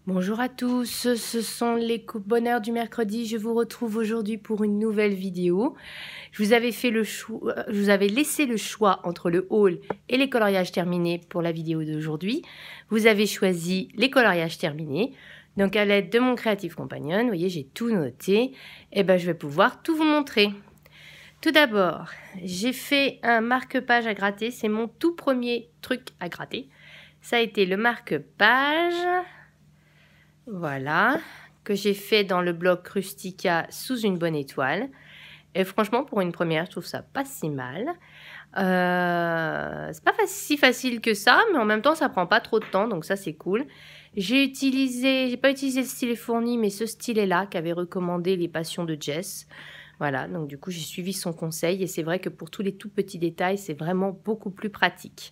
Bonjour à tous, ce sont les bonheurs du mercredi. Je vous retrouve aujourd'hui pour une nouvelle vidéo. Je vous avais laissé le choix entre le haul et les coloriages terminés pour la vidéo d'aujourd'hui. Vous avez choisi les coloriages terminés. Donc à l'aide de mon Creative Companion, vous voyez, j'ai tout noté. Et ben je vais pouvoir tout vous montrer. Tout d'abord, j'ai fait un marque-page à gratter. C'est mon tout premier truc à gratter. Ça a été le marque-page. Voilà, que j'ai fait dans le bloc Rustica sous une bonne étoile. Et franchement, pour une première, je trouve ça pas si mal. C'est pas si facile que ça, mais en même temps, ça prend pas trop de temps, donc ça, c'est cool. J'ai pas utilisé le stylet fourni, mais ce stylet-là qu'avait recommandé les passions de Jess. Voilà, donc du coup, j'ai suivi son conseil et c'est vrai que pour tous les tout petits détails, c'est vraiment beaucoup plus pratique.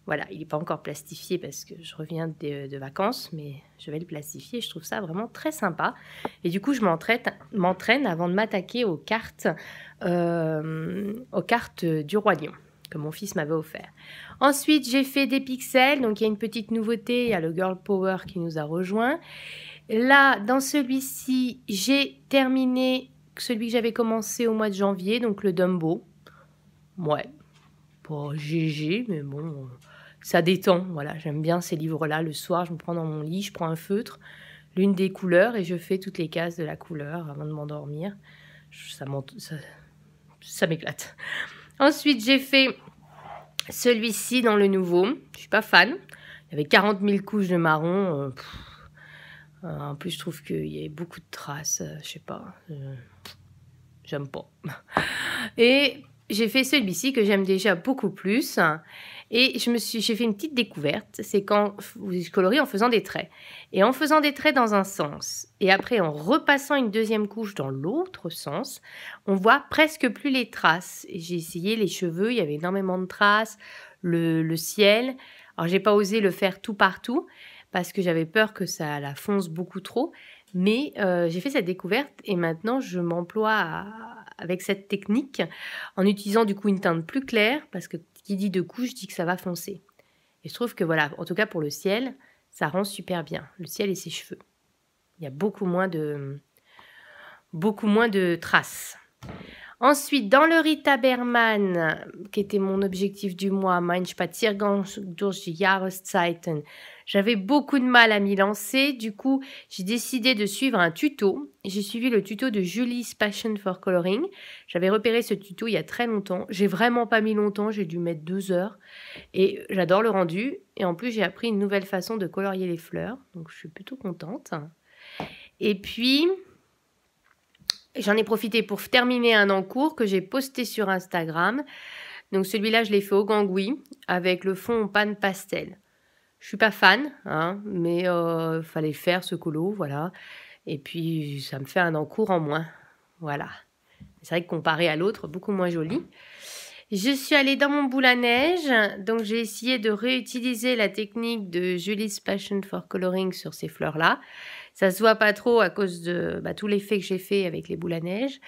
Voilà, il n'est pas encore plastifié parce que je reviens de vacances, mais je vais le plastifier. Je trouve ça vraiment très sympa. Et du coup, je m'entraîne avant de m'attaquer aux cartes du Roi Lion que mon fils m'avait offert. Ensuite, j'ai fait des pixels. Donc, il y a une petite nouveauté. Il y a le Girl Power qui nous a rejoint. Là, dans celui-ci, j'ai terminé celui que j'avais commencé au mois de janvier, donc le Dumbo. Ouais, pas GG, mais bon, ça détend. Voilà, j'aime bien ces livres-là. Le soir, je me prends dans mon lit, je prends un feutre, l'une des couleurs, et je fais toutes les cases de la couleur avant de m'endormir. Ça m'éclate. Ensuite, j'ai fait celui-ci dans le nouveau. Je suis pas fan. Il y avait 40 000 couches de marron. En plus, je trouve qu'il y a beaucoup de traces. Je sais pas. J'aime pas. Et j'ai fait celui-ci que j'aime déjà beaucoup plus. Et j'ai fait une petite découverte. C'est quand vous coloriez en faisant des traits. Et en faisant des traits dans un sens, et après en repassant une deuxième couche dans l'autre sens, on voit presque plus les traces. J'ai essayé les cheveux, il y avait énormément de traces, le ciel. Alors j'ai pas osé le faire tout partout parce que j'avais peur que ça la fonce beaucoup trop. Mais j'ai fait cette découverte et maintenant je m'emploie avec cette technique en utilisant du coup une teinte plus claire parce que qui dit de couche dit que ça va foncer. Et je trouve que voilà, en tout cas pour le ciel, ça rend super bien. Le ciel et ses cheveux. Il y a beaucoup moins de traces. Ensuite, dans le Rita Berman, qui était mon objectif du mois, Mein Spaziergang durch die Jahreszeiten, j'avais beaucoup de mal à m'y lancer. Du coup, j'ai décidé de suivre un tuto. J'ai suivi le tuto de Julie's Passion for Coloring. J'avais repéré ce tuto il y a très longtemps. J'ai vraiment pas mis longtemps, j'ai dû mettre 2 heures. Et j'adore le rendu. Et en plus, j'ai appris une nouvelle façon de colorier les fleurs. Donc, je suis plutôt contente. Et puis, j'en ai profité pour terminer un encours que j'ai posté sur Instagram. Donc celui-là, je l'ai fait au gangui avec le fond en panne pastel. Je suis pas fan, hein, mais fallait faire ce colo, voilà. Et puis ça me fait un encours en moins, voilà. C'est vrai que comparé à l'autre, beaucoup moins joli. Je suis allée dans mon boule à neige, donc j'ai essayé de réutiliser la technique de Julie's Passion for Coloring sur ces fleurs-là. Ça se voit pas trop à cause de tout l'effet que j'ai fait avec les boules à neige.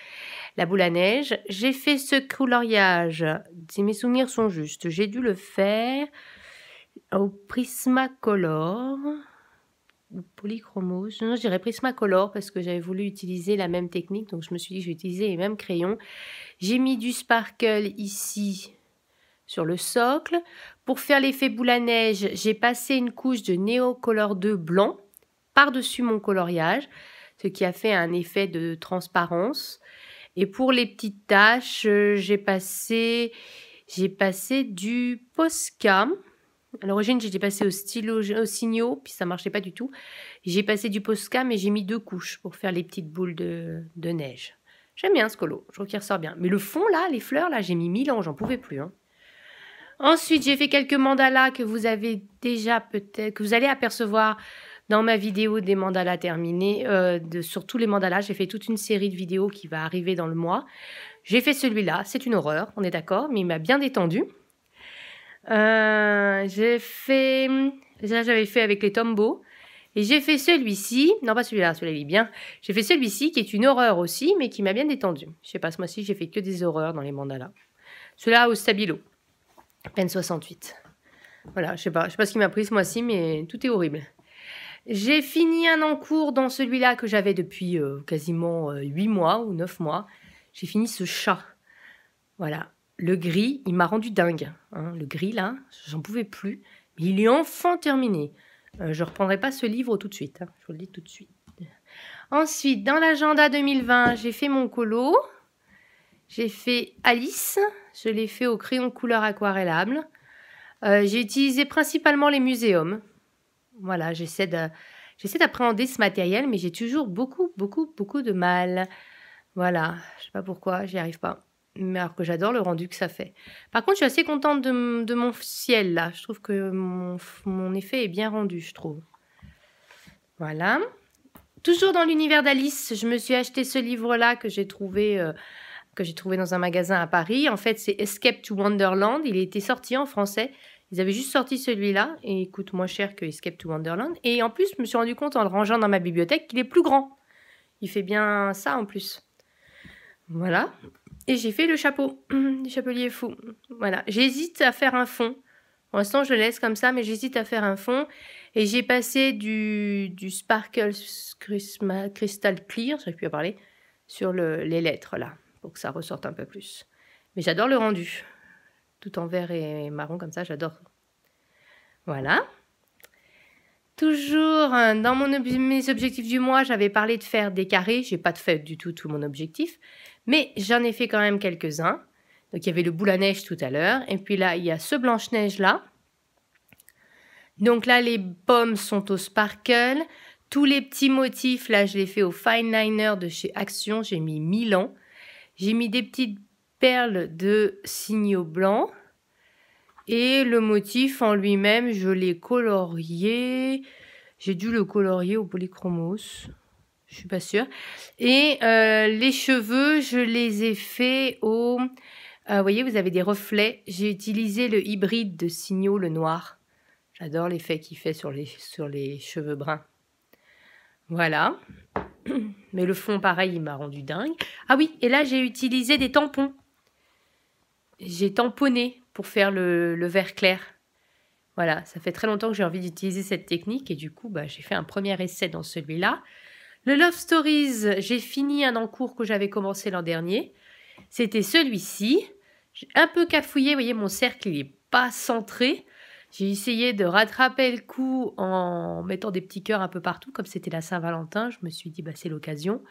La boule à neige, j'ai fait ce coloriage. Si mes souvenirs sont justes, j'ai dû le faire au Prismacolor ou Polychromos. Non, je dirais Prismacolor parce que j'avais voulu utiliser la même technique, donc je me suis dit je vais utiliser les mêmes crayons. J'ai mis du sparkle ici sur le socle. Pour faire l'effet boule à neige, j'ai passé une couche de Neo Color 2 blanc par-dessus mon coloriage, ce qui a fait un effet de transparence. Et pour les petites taches, j'ai passé du Posca. À l'origine, j'étais passée au Signo, puis ça marchait pas du tout. J'ai passé du Posca, mais j'ai mis 2 couches pour faire les petites boules de neige. J'aime bien ce colo, je trouve qu'il ressort bien. Mais le fond, là, les fleurs, là, j'ai mis 1000 ans, j'en pouvais plus. Hein. Ensuite, j'ai fait quelques mandalas que vous avez déjà peut-être, que vous allez apercevoir dans ma vidéo des mandalas terminés. Sur tous les mandalas, j'ai fait toute une série de vidéos qui va arriver dans le mois. J'ai fait celui-là, c'est une horreur, on est d'accord, mais il m'a bien détendu. J'avais fait avec les Tombow. Et j'ai fait celui-ci, non pas celui-là, celui-là il est bien. J'ai fait celui-ci qui est une horreur aussi, mais qui m'a bien détendu. Je sais pas, ce mois-ci j'ai fait que des horreurs dans les mandalas. Celui-là au Stabilo, peine 68. Voilà, je sais pas ce qui m'a pris ce mois-ci, mais tout est horrible. J'ai fini un encours dans celui-là que j'avais depuis quasiment 8 mois ou 9 mois. J'ai fini ce chat. Voilà. Le gris, il m'a rendu dingue. Hein. Le gris, là, j'en pouvais plus. Mais il est enfin terminé. Je ne reprendrai pas ce livre tout de suite. Hein. Je vous le dis tout de suite. Ensuite, dans l'agenda 2020, j'ai fait mon colo. J'ai fait Alice. Je l'ai fait au crayon couleur aquarellable. J'ai utilisé principalement les muséums. Voilà, j'essaie d'appréhender ce matériel, mais j'ai toujours beaucoup de mal. Voilà, je sais pas pourquoi, j'y arrive pas. Mais alors que j'adore le rendu que ça fait. Par contre, je suis assez contente de mon ciel, là. Je trouve que mon effet est bien rendu, je trouve. Voilà. Toujours dans l'univers d'Alice, je me suis acheté ce livre-là que j'ai trouvé dans un magasin à Paris. En fait, c'est Escape to Wonderland. Il a été sorti en français. Ils avaient juste sorti celui-là et il coûte moins cher que Escape to Wonderland. Et en plus, je me suis rendu compte en le rangeant dans ma bibliothèque qu'il est plus grand. Il fait bien ça en plus. Voilà. Et j'ai fait le chapeau. Le chapelier fou. Voilà. J'hésite à faire un fond. Pour l'instant, je le laisse comme ça, mais j'hésite à faire un fond. Et j'ai passé du Sparkle Crystal Clear, j'arrive plus à parler, sur les lettres là, pour que ça ressorte un peu plus. Mais j'adore le rendu. Tout en vert et marron comme ça, j'adore. Voilà. Toujours dans mes objectifs du mois, j'avais parlé de faire des carrés. J'ai pas fait du tout mon objectif, mais j'en ai fait quand même quelques-uns. Donc il y avait le boule à neige tout à l'heure, et puis là il y a ce blanche-neige là. Donc là les pommes sont au sparkle. Tous les petits motifs là, je les fais au fine liner de chez Action. J'ai mis Milan. J'ai mis des petites perles de signaux blancs. Et le motif en lui-même, je l'ai colorié. J'ai dû le colorier au polychromos. Je suis pas sûre. Et les cheveux, je les ai faits au... vous voyez, vous avez des reflets. J'ai utilisé le hybride de signaux, le noir. J'adore l'effet qu'il fait sur les cheveux bruns. Voilà. Mais le fond, pareil, il m'a rendu dingue. Ah oui, et là, j'ai utilisé des tampons. J'ai tamponné pour faire le vert clair. Voilà, ça fait très longtemps que j'ai envie d'utiliser cette technique et du coup, j'ai fait un premier essai dans celui-là. Le Love Stories, j'ai fini un encours que j'avais commencé l'an dernier. C'était celui-ci. J'ai un peu cafouillé, vous voyez, mon cercle, il n'est pas centré. J'ai essayé de rattraper le coup en mettant des petits cœurs un peu partout, comme c'était la Saint-Valentin. Je me suis dit, c'est l'occasion.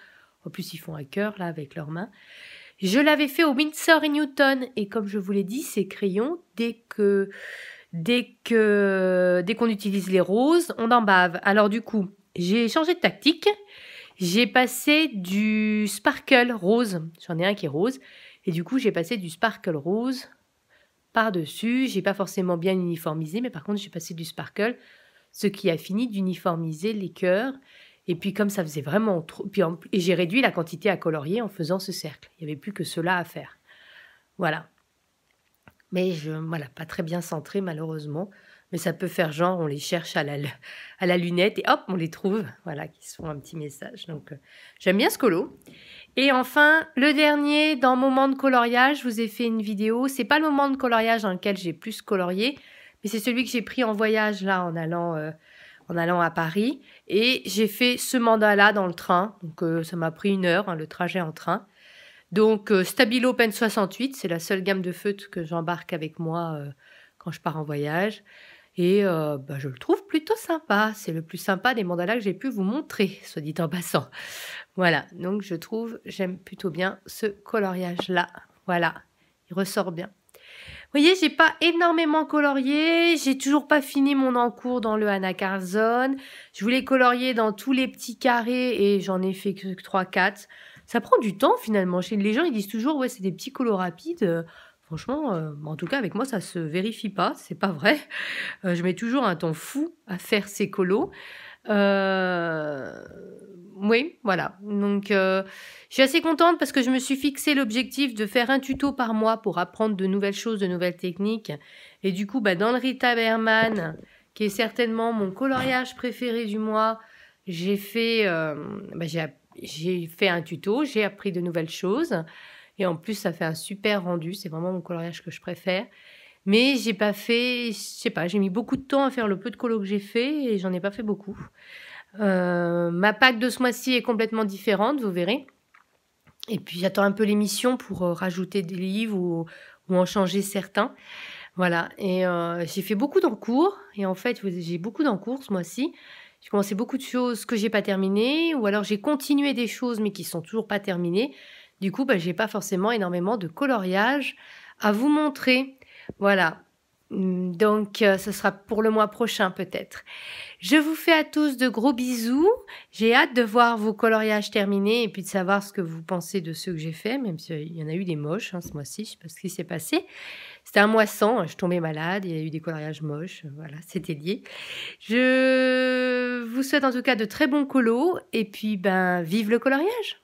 En plus, ils font un cœur, là, avec leurs mains. Je l'avais fait au Winsor & Newton et comme je vous l'ai dit, ces crayons, dès qu'on utilise les roses, on en bave. Alors du coup, j'ai changé de tactique. J'ai passé du sparkle rose. J'en ai un qui est rose. Et du coup, j'ai passé du sparkle rose par-dessus. J'ai pas forcément bien uniformisé, mais par contre, j'ai passé du sparkle, ce qui a fini d'uniformiser les cœurs. Et puis comme ça faisait vraiment trop... Et j'ai réduit la quantité à colorier en faisant ce cercle. Il n'y avait plus que cela à faire. Voilà. Mais voilà, pas très bien centré malheureusement. Mais ça peut faire genre, on les cherche à la lunette et hop, on les trouve. Voilà, qui se font un petit message. Donc j'aime bien ce colo. Et enfin, le dernier, dans moment de coloriage, je vous ai fait une vidéo. C'est pas le moment de coloriage dans lequel j'ai plus colorié, mais c'est celui que j'ai pris en voyage là en allant à Paris. Et j'ai fait ce mandala dans le train. Donc ça m'a pris 1 heure, le trajet en train. Donc Stabilo Pen 68, c'est la seule gamme de feutres que j'embarque avec moi quand je pars en voyage. Et je le trouve plutôt sympa. C'est le plus sympa des mandalas que j'ai pu vous montrer, soit dit en passant. Voilà, donc j'aime plutôt bien ce coloriage-là. Voilà, il ressort bien. Vous voyez, j'ai pas énormément colorié. J'ai toujours pas fini mon encours dans le Anna Carzone. Je voulais colorier dans tous les petits carrés et j'en ai fait que 3-4. Ça prend du temps finalement. Les gens, ils disent toujours, ouais, c'est des petits colos rapides. Franchement, en tout cas, avec moi, ça se vérifie pas. C'est pas vrai. Je mets toujours un temps fou à faire ces colos. Oui, voilà. Donc, je suis assez contente parce que je me suis fixé l'objectif de faire un tuto par mois pour apprendre de nouvelles choses, de nouvelles techniques. Et du coup, dans le Rita Berman, qui est certainement mon coloriage préféré du mois, j'ai fait un tuto, j'ai appris de nouvelles choses. Et en plus, ça fait un super rendu. C'est vraiment mon coloriage que je préfère. Mais j'ai pas fait, je sais pas, j'ai mis beaucoup de temps à faire le peu de colo que j'ai fait et j'en ai pas fait beaucoup. Ma pack de ce mois-ci est complètement différente, vous verrez. Et puis j'attends un peu l'émission pour rajouter des livres ou en changer certains. Voilà, et j'ai fait beaucoup d'encours et en fait, j'ai beaucoup d'encours ce mois-ci. J'ai commencé beaucoup de choses que j'ai pas terminées ou alors j'ai continué des choses mais qui sont toujours pas terminées. Du coup, j'ai pas forcément énormément de coloriage à vous montrer. Voilà. Donc ce sera pour le mois prochain peut-être. Je vous fais à tous de gros bisous. J'ai hâte de voir vos coloriages terminés et puis de savoir ce que vous pensez de ceux que j'ai faits, même s'il y en a eu des moches ce mois-ci, je sais pas ce qui s'est passé. C'était un mois sans, je tombais malade, il y a eu des coloriages moches, voilà, c'était lié. Je vous souhaite en tout cas de très bons colos et puis vive le coloriage!